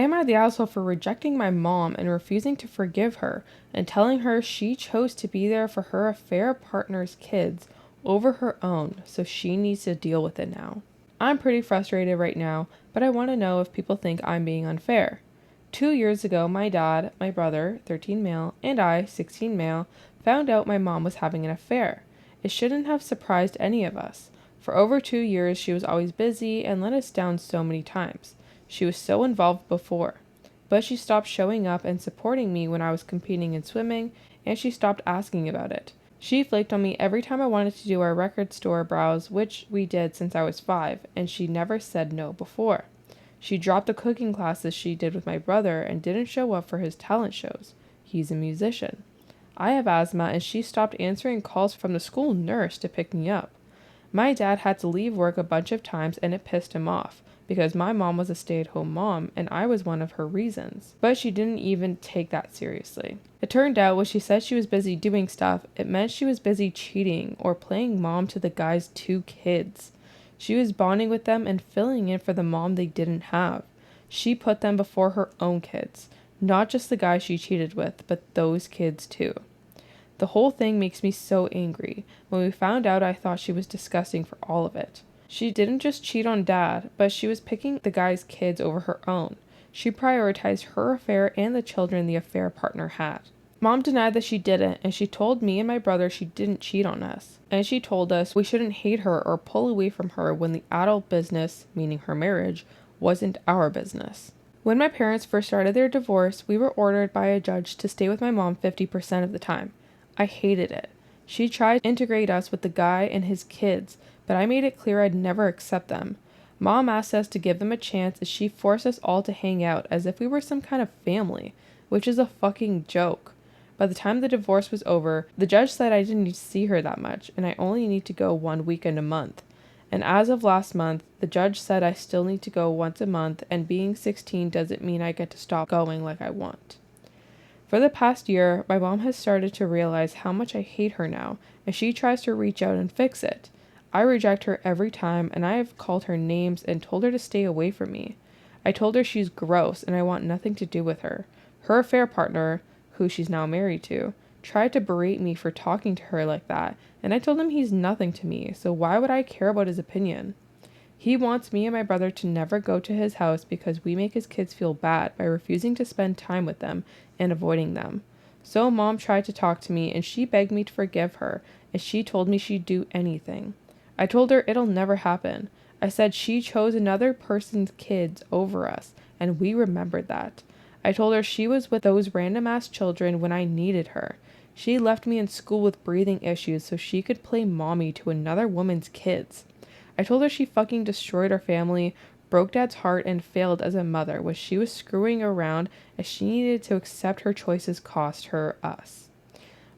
Am I the asshole for rejecting my mom and refusing to forgive her and telling her she chose to be there for her affair partner's kids over her own, so she needs to deal with it now? I'm pretty frustrated right now, but I want to know if people think I'm being unfair. 2 years ago, my dad, my brother, 13 male, and I, 16 male, found out my mom was having an affair. It shouldn't have surprised any of us. For over 2 years, she was always busy and let us down so many times. She was so involved before, but she stopped showing up and supporting me when I was competing in swimming, and she stopped asking about it. She flaked on me every time I wanted to do our record store browse, which we did since I was 5, and she never said no before. She dropped the cooking classes she did with my brother and didn't show up for his talent shows. He's a musician. I have asthma, and she stopped answering calls from the school nurse to pick me up. My dad had to leave work a bunch of times, and it pissed him off, because my mom was a stay-at-home mom, and I was one of her reasons. But she didn't even take that seriously. It turned out when she said she was busy doing stuff, it meant she was busy cheating or playing mom to the guy's 2 kids. She was bonding with them and filling in for the mom they didn't have. She put them before her own kids, not just the guy she cheated with, but those kids too. The whole thing makes me so angry. When we found out, I thought she was disgusting for all of it. She didn't just cheat on dad, but she was picking the guy's kids over her own. She prioritized her affair and the children the affair partner had. Mom denied that she didn't, and she told me and my brother she didn't cheat on us. And she told us we shouldn't hate her or pull away from her when the adult business, meaning her marriage, wasn't our business. When my parents first started their divorce, we were ordered by a judge to stay with my mom 50% of the time. I hated it. She tried to integrate us with the guy and his kids, but I made it clear I'd never accept them. Mom asked us to give them a chance as she forced us all to hang out as if we were some kind of family, which is a fucking joke. By the time the divorce was over, the judge said I didn't need to see her that much, and I only need to go 1 weekend a month. And as of last month, the judge said I still need to go once a month, and being 16 doesn't mean I get to stop going like I want. For the past year, my mom has started to realize how much I hate her now, and she tries to reach out and fix it. I reject her every time, and I have called her names and told her to stay away from me. I told her she's gross and I want nothing to do with her. Her affair partner, who she's now married to, tried to berate me for talking to her like that, and I told him he's nothing to me, so why would I care about his opinion? He wants me and my brother to never go to his house because we make his kids feel bad by refusing to spend time with them and avoiding them. So Mom tried to talk to me, and she begged me to forgive her, and she told me she'd do anything. I told her it'll never happen. I said she chose another person's kids over us, and we remembered that. I told her she was with those random-ass children when I needed her. She left me in school with breathing issues so she could play mommy to another woman's kids. I told her she fucking destroyed our family, broke Dad's heart, and failed as a mother when she was screwing around as she needed to accept her choices cost her us.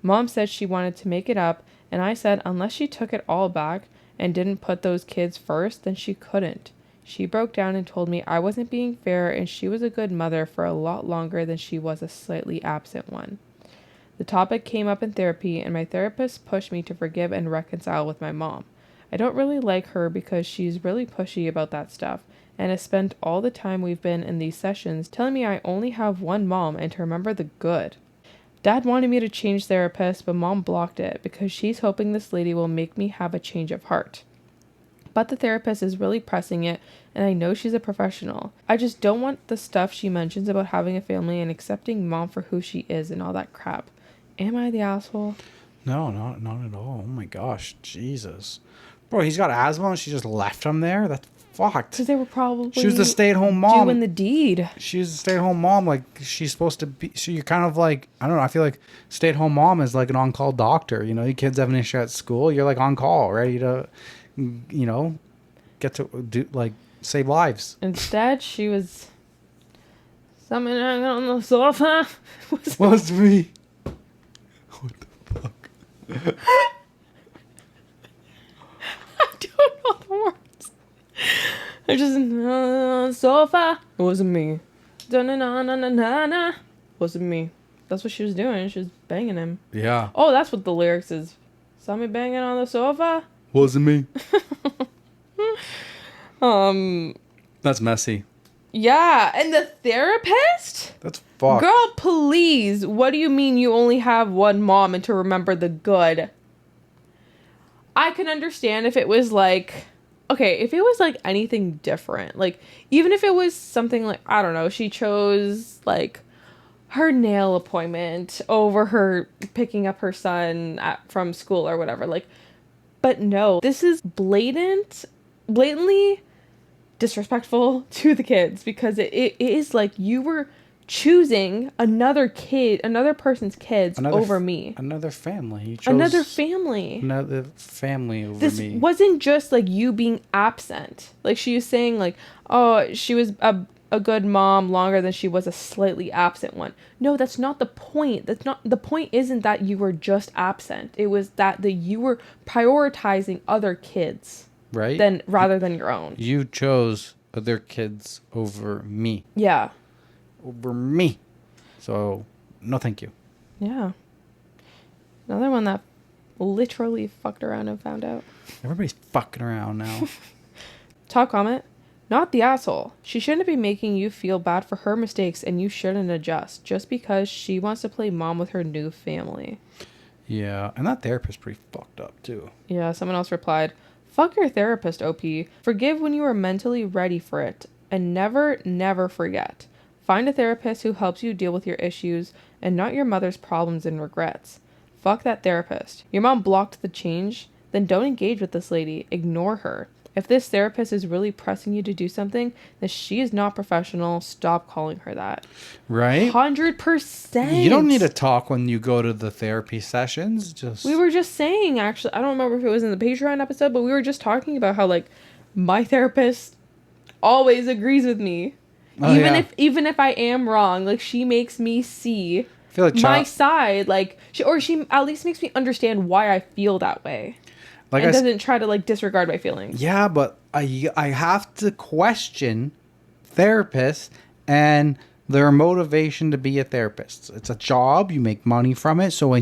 Mom said she wanted to make it up, and I said unless she took it all back and didn't put those kids first, then she couldn't. She broke down and told me I wasn't being fair and she was a good mother for a lot longer than she was a slightly absent one. The topic came up in therapy, and my therapist pushed me to forgive and reconcile with my mom. I don't really like her because she's really pushy about that stuff, and has spent all the time we've been in these sessions telling me I only have one mom and to remember the good. Dad wanted me to change therapists, but Mom blocked it because she's hoping this lady will make me have a change of heart. But the therapist is really pressing it, and I know she's a professional. I just don't want the stuff she mentions about having a family and accepting Mom for who she is and all that crap. Am I the asshole? No, not at all. Oh my gosh, Jesus. Bro, he's got asthma and she just left him there? That's fucked. Because they were probably... She was the stay-at-home mom. Doing the deed. She was a stay-at-home mom. Like, she's supposed to be... So you're kind of like... I don't know. I feel like stay-at-home mom is like an on-call doctor. You know, your kids have an issue at school. You're like on call, ready to, you know, get to do, like, save lives. Instead, she was... Something on the sofa. Was me. What the fuck? I don't know the words. I just on the sofa. It wasn't me. Da-na-na-na-na-na. Wasn't me. That's what she was doing. She was banging him. Yeah. Oh, that's what the lyrics is. Saw me banging on the sofa. Wasn't me. Um. That's messy. Yeah, and the therapist? That's fucked. Girl, please. What do you mean you only have one mom and to remember the good? I can understand if it was like, okay, if it was like anything different. Like, even if it was something like, I don't know, she chose like her nail appointment over her picking up her son from school or whatever. Like, but no, this is blatantly disrespectful to the kids because it is like you were choosing another person's kids over me. Another family. You chose Another family over this me. wasn't just like you being absent. Like she was saying like, oh, she was a good mom longer than she was a slightly absent one. No, that's not the point. That's not the point. Isn't that you were just absent. It was that you were prioritizing other kids. Right? Rather than your own. You chose other kids over me. Yeah. Over me. So, no thank you. Yeah. Another one that literally fucked around and found out. Everybody's fucking around now. Top comment. Not the asshole. She shouldn't be making you feel bad for her mistakes and you shouldn't adjust just because she wants to play mom with her new family. Yeah, and that therapist's pretty fucked up too. Yeah, someone else replied, fuck your therapist, OP. Forgive when you are mentally ready for it. And never forget. Find a therapist who helps you deal with your issues and not your mother's problems and regrets. Fuck that therapist. Your mom blocked the change? Then don't engage with this lady. Ignore her. If this therapist is really pressing you to do something, then she is not professional. Stop calling her that. Right? 100%. You don't need to talk when you go to the therapy sessions. We were just saying, actually, I don't remember if it was in the Patreon episode, but we were just talking about how, like, my therapist always agrees with me. Oh, even if I am wrong, like, she makes me see I feel like my side, like, she at least makes me understand why I feel that way. Like, and doesn't try to like disregard my feelings. Yeah, but I have to question therapists and their motivation to be a therapist. It's a job, you make money from it. So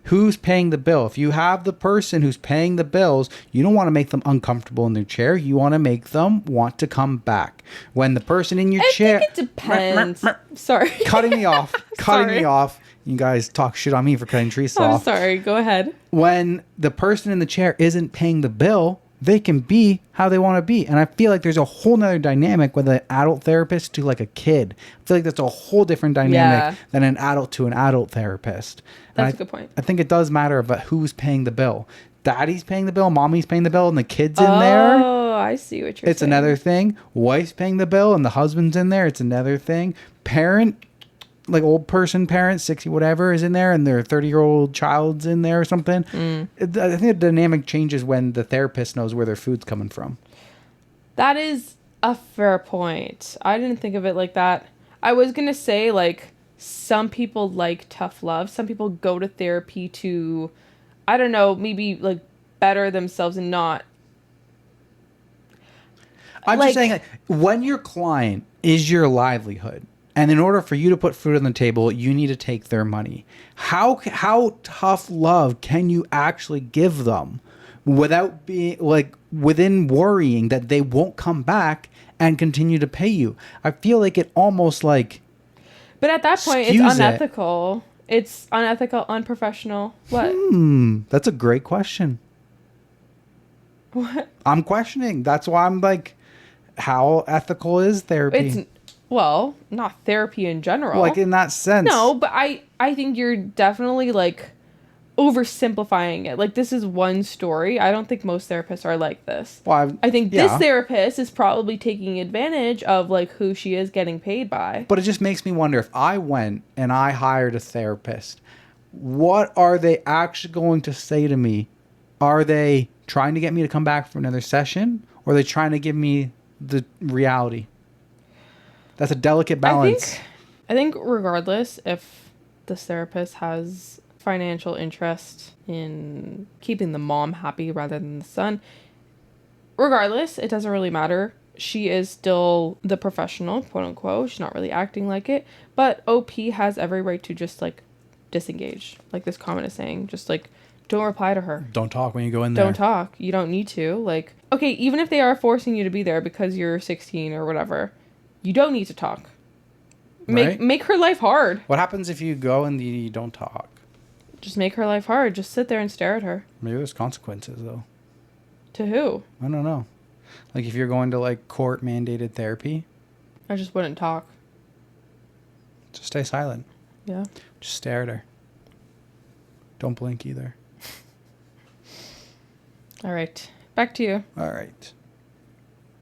who's paying the bill? If you have the person who's paying the bills, you don't want to make them uncomfortable in their chair. You want to make them want to come back. When the person in your chair, I think it depends. Sorry, cutting me off. You guys talk shit on me for cutting trees off. I'm sorry. Go ahead. When the person in the chair isn't paying the bill, they can be how they want to be. And I feel like there's a whole nother dynamic with an adult therapist to like a kid. I feel like that's a whole different dynamic than an adult to an adult therapist. That's a good point. I think it does matter about who's paying the bill. Daddy's paying the bill, mommy's paying the bill, and the kid's in there. Oh, I see what you're saying. It's another thing. Wife's paying the bill and the husband's in there. It's another thing. Parent, like old person parent, 60 whatever, is in there, and their 30-year-old child's in there or something. I think the dynamic changes when the therapist knows where their food's coming from. That is a fair point. I didn't think of it like that. I was going to say, like, some people like tough love. Some people go to therapy to, I don't know, maybe, like, better themselves and not. I'm just saying, like, when your client is your livelihood, and in order for you to put food on the table, you need to take their money. How tough love can you actually give them without being like within worrying that they won't come back and continue to pay you? I feel like it almost like. But at that point, it's unethical. It's unethical, unprofessional. What? That's a great question. What? I'm questioning. That's why I'm like, how ethical is therapy? Well, not therapy in general. Like in that sense. No, but I think you're definitely like oversimplifying it. Like this is one story. I don't think most therapists are like this. Well, I think this therapist is probably taking advantage of like who she is getting paid by. But it just makes me wonder, if I went and I hired a therapist, what are they actually going to say to me? Are they trying to get me to come back for another session? Or are they trying to give me the reality? That's a delicate balance. I think regardless if the therapist has financial interest in keeping the mom happy rather than the son, regardless, it doesn't really matter. She is still the professional, quote unquote. She's not really acting like it. But OP has every right to just like disengage. Like this comment is saying, just like don't reply to her. Don't talk when you go in there. Don't talk. You don't need to. Like, okay, even if they are forcing you to be there because you're 16 or whatever, You don't need to talk. Right? Make her life hard. What happens if you go and you don't talk? Just make her life hard. Just sit there and stare at her. Maybe there's consequences, though. To who? I don't know. Like, if you're going to, like, court-mandated therapy. I just wouldn't talk. Just stay silent. Yeah. Just stare at her. Don't blink either. All right. Back to you. All right.